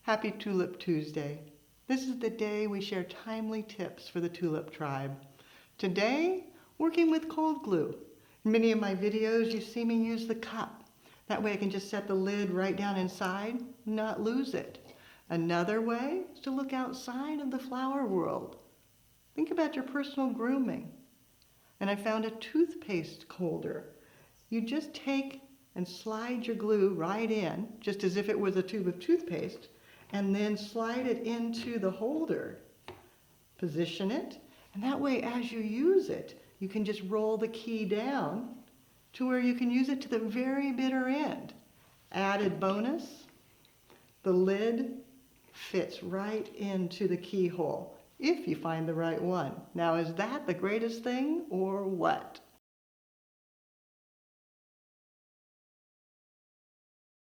Happy Tulip Tuesday. This is the day we share timely tips for the tulip tribe. Today, working with cold glue. In many of my videos, you see me use the cup. That way I can just set the lid right down inside, not lose it. Another way is to look outside of the flower world. Think about your personal grooming. And I found a toothpaste holder. You just take and slide your glue right in, just as if it was a tube of toothpaste, and then slide it into the holder. Position it, and that way as you use it, you can just roll the key down to where you can use it to the very bitter end. Added bonus, the lid fits right into the keyhole, if you find the right one. Now, is that the greatest thing or what?